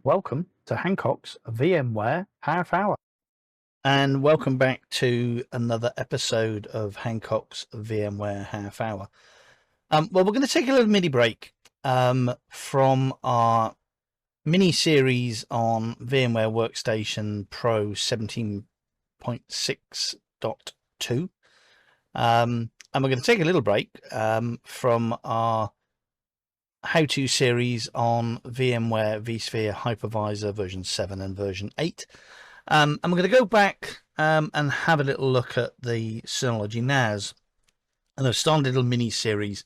Welcome to Hancock's VMware Half Hour. And welcome back to another episode of Hancock's VMware Half Hour. Well, we're going to take a little mini break from our mini series on VMware Workstation Pro 17.6.2. And we're going to take a little break from our how-to series on VMware vSphere Hypervisor version 7 and version 8. And we're going to go back and have a little look at the Synology NAS. And I've started a little mini series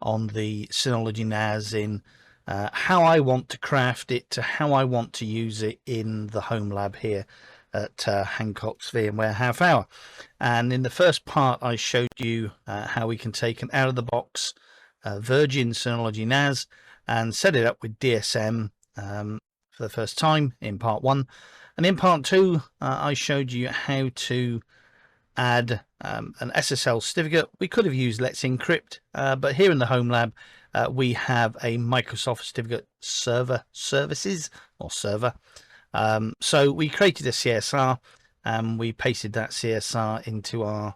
on the Synology NAS in how I want to craft it to how I want to use it in the home lab here at Hancock's VMware Half Hour. And in the first part, I showed you how we can take an out-of-the-box Virgin Synology NAS and set it up with DSM for the first time in part 1. And in part 2, I showed you how to add an SSL certificate. We could have used Let's Encrypt, but here in the home lab, we have a Microsoft certificate services or server. So we created a CSR and we pasted that CSR into our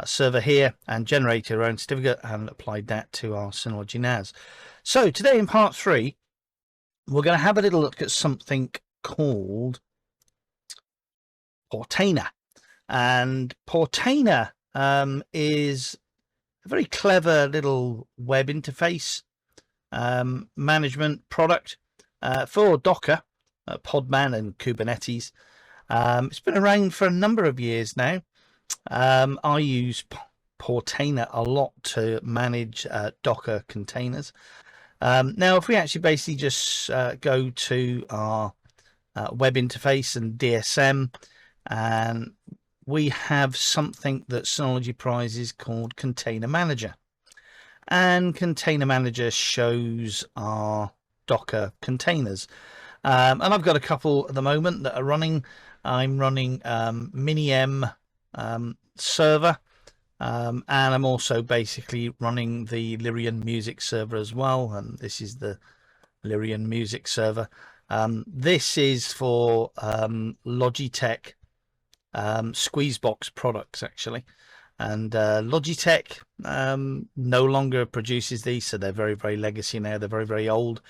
server here and generated our own certificate and applied that to our Synology NAS. So today in part 3, we're going to have a little look at something called Portainer. And Portainer is a very clever little web interface management product for Docker, Podman and Kubernetes. It's been around for a number of years now. I use Portainer a lot to manage Docker containers. Now, if we actually basically just go to our web interface and DSM, and we have something that Synology prizes called Container Manager. And Container Manager shows our Docker containers. And I've got a couple at the moment that are running. I'm running MiniM server, and I'm also basically running the Lyrian music server as well, and this is the Lyrian music server. This is for Logitech Squeezebox products actually, and Logitech no longer produces these, so they're very legacy now. They're very old.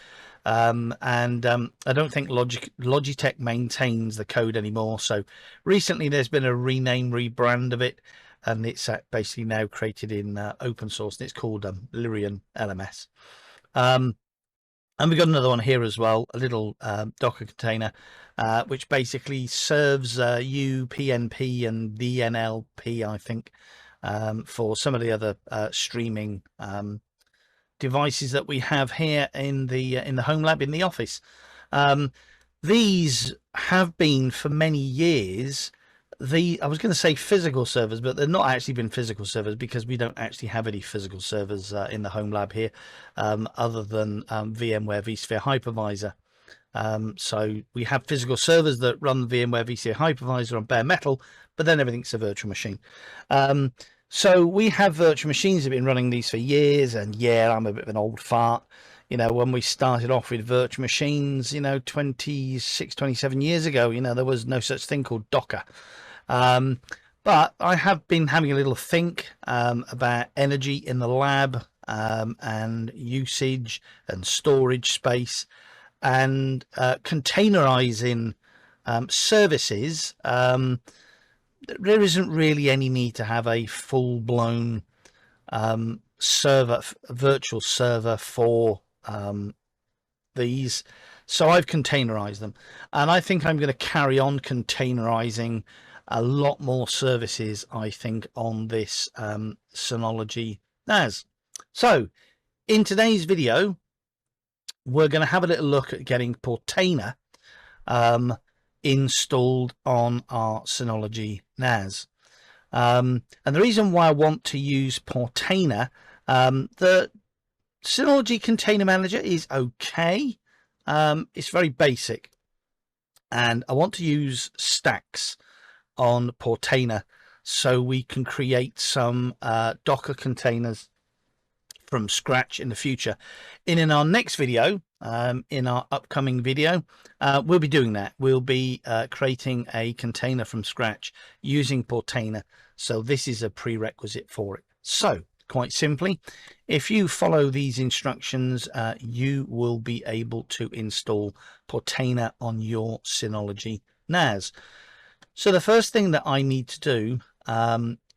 I don't think Logitech maintains the code anymore. So recently there's been a rebrand of it, and it's basically now created in open source, and it's called Lyrian LMS. And we've got another one here as well, a little Docker container, which basically serves UPnP and DNLP, I think, for some of the other streaming devices that we have here in the home lab in the office. These have been for many years I was going to say physical servers, but they're not actually been physical servers because we don't actually have any physical servers in the home lab here, other than VMware vSphere Hypervisor. So we have physical servers that run the VMware vSphere Hypervisor on bare metal, but then everything's a virtual machine. So we have virtual machines that have been running these for years, and yeah, I'm a bit of an old fart. You know, when we started off with virtual machines, 26, 27 years ago, there was no such thing called Docker. But I have been having a little think about energy in the lab, and usage and storage space, and containerizing services. There isn't really any need to have a full-blown virtual server for these, so I've containerized them, and I think I'm going to carry on containerizing a lot more services, I think, on this Synology NAS. So in today's video, we're going to have a little look at getting Portainer installed on our Synology NAS. And the reason why I want to use Portainer, the Synology Container Manager is okay. It's very basic, and I want to use stacks on Portainer so we can create some Docker containers from scratch in the future. In our next video, in our upcoming video. We'll be doing that. We'll be creating a container from scratch using Portainer. So this is a prerequisite for it. So quite simply, if you follow these instructions, you will be able to install Portainer on your Synology NAS. So the first thing that I need to do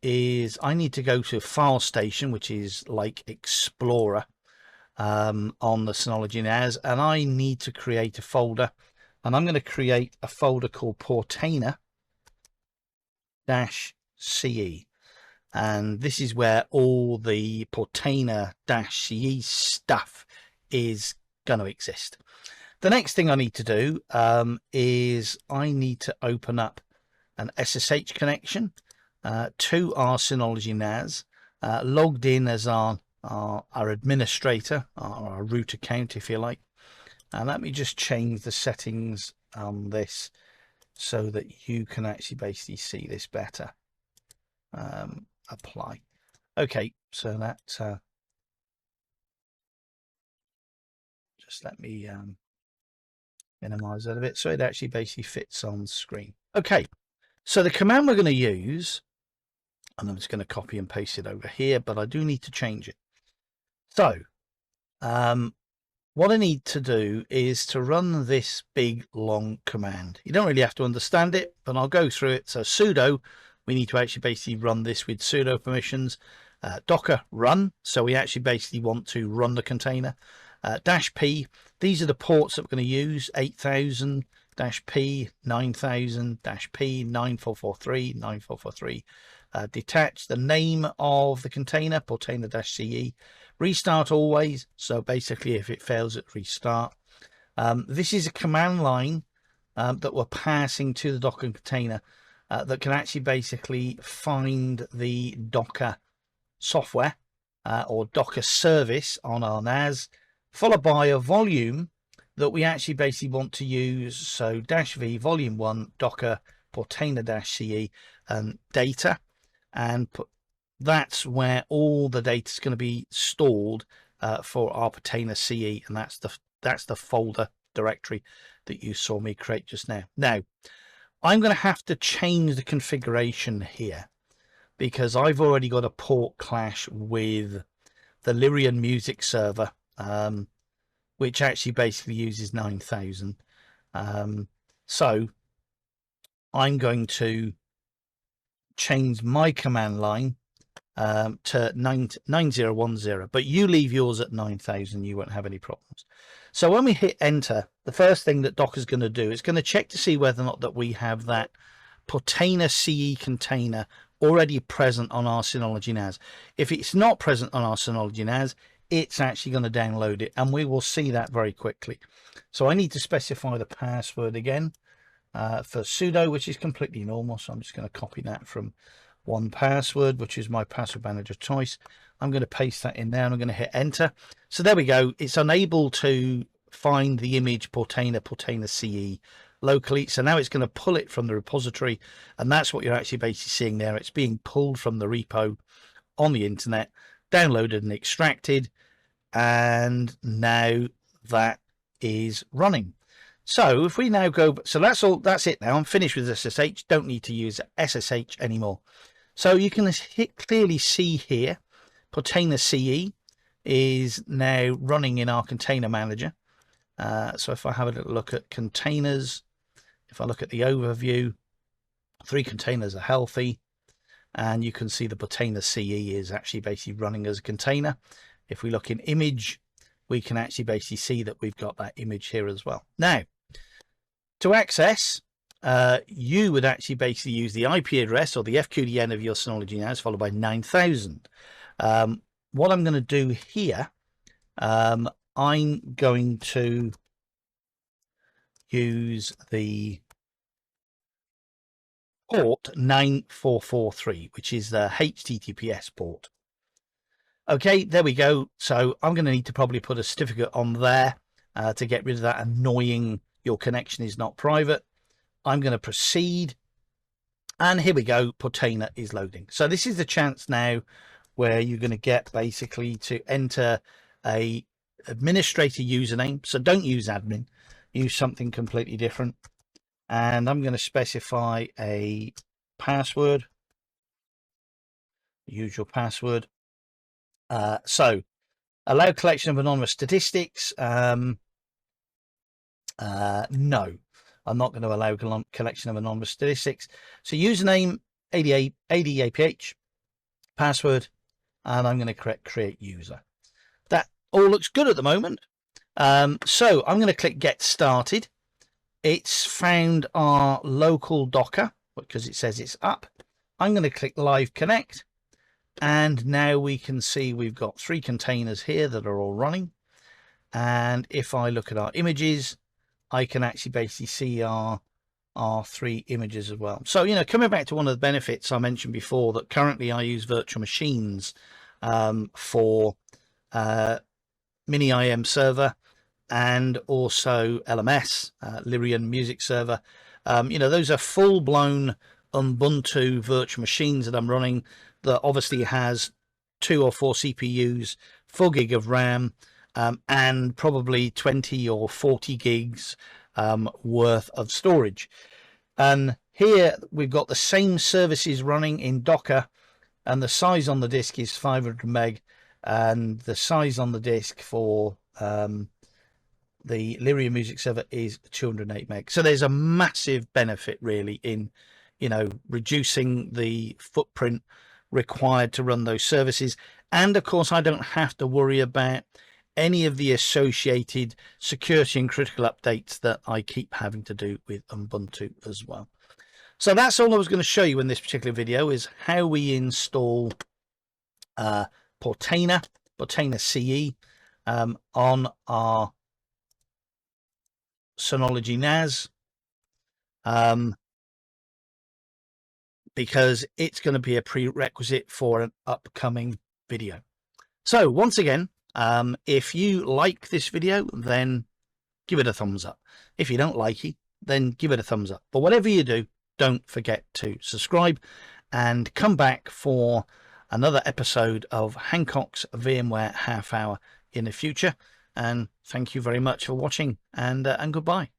is I need to go to File Station, which is like Explorer on the Synology NAS, and I need to create a folder, and I'm going to create a folder called Portainer CE, and this is where all the Portainer CE stuff is going to exist. The next thing I need to do is I need to open up an SSH connection to our Synology NAS, logged in as our administrator, our root account, if you like. And let me just change the settings on this so that you can actually basically see this better. Apply. Okay, so that just let me minimize that a bit so it actually basically fits on screen. Okay, so the command we're going to use, and I'm just going to copy and paste it over here, but I do need to change it. So what I need to do is to run this big long command. You don't really have to understand it, but I'll go through it. So sudo, we need to actually basically run this with sudo permissions. Docker run, so we actually basically want to run the container. -p, these are the ports that we're going to use: 8000 -p, 9000 -p, 9443, 9443. Detach the name of the container, Portainer CE. Restart always, so basically if it fails at restart. This is a command line that we're passing to the Docker container that can actually basically find the Docker software or Docker service on our NAS, followed by a volume that we actually basically want to use. So -v volume 1 Docker Portainer CE and data, and that's where all the data is going to be stored for our Portainer CE, and that's the folder directory that you saw me create just now. Now I'm going to have to change the configuration here because I've already got a port clash with the Lyrian music server, which actually basically uses 9000. So I'm going to change my command line to 9010, but you leave yours at 9000, you won't have any problems. So when we hit enter, the first thing that Docker's going to do is going to check to see whether or not that we have that Portainer CE container already present on our Synology NAS. If it's not present on our Synology NAS, it's actually going to download it, and we will see that very quickly. So I need to specify the password again for sudo, which is completely normal. So I'm just going to copy that from one password, which is my password manager choice. I'm going to paste that in there and I'm going to hit enter. So there we go. It's unable to find the image Portainer CE locally. So now it's going to pull it from the repository, and that's what you're actually basically seeing there. It's being pulled from the repo on the internet, downloaded and extracted, and now that is running. So if we now go, so that's it now. I'm finished with SSH, don't need to use SSH anymore. So you can clearly see here, Portainer CE is now running in our container manager. So if I have a little look at containers, if I look at the overview, 3 containers are healthy, and you can see the Portainer CE is actually basically running as a container. If we look in image, we can actually basically see that we've got that image here as well. Now, to access, you would actually basically use the IP address or the FQDN of your Synology NAS followed by 9000. What I'm going to do here, I'm going to use the port 9443, which is the HTTPS port. Okay, there we go. So I'm going to need to probably put a certificate on there to get rid of that annoying "your connection is not private." I'm going to proceed, and here we go. Portainer is loading. So this is the chance now where you're going to get basically to enter a administrator username. So don't use admin, use something completely different. And I'm going to specify a password, usual password. So allow collection of anonymous statistics. No, I'm not going to allow collection of anonymous statistics. So username, ADAPH, password, and I'm going to create user. That all looks good at the moment. So I'm going to click get started. It's found our local Docker because it says it's up. I'm going to click live connect, and now we can see we've got 3 containers here that are all running. And if I look at our images, I can actually basically see our 3 images as well. So, you know, coming back to one of the benefits I mentioned before, that currently I use virtual machines for mini IM server and also LMS, Lyrian music server. You know, those are full-blown Ubuntu virtual machines that I'm running, that obviously has 2 or 4 CPUs, 4 gig of RAM, and probably 20 or 40 gigs worth of storage. And here we've got the same services running in Docker, and the size on the disk is 500 meg, and the size on the disk for the Lyria music server is 208 meg. So there's a massive benefit really in, you know, reducing the footprint required to run those services. And of course, I don't have to worry about any of the associated security and critical updates that I keep having to do with Ubuntu as well. So that's all I was going to show you in this particular video, is how we install Portainer CE on our Synology NAS, because it's going to be a prerequisite for an upcoming video. So once again, if you like this video, then give it a thumbs up. If you don't like it, then give it a thumbs up. But whatever you do, don't forget to subscribe and come back for another episode of Hancock's VMware Half Hour in the future. And thank you very much for watching, and goodbye.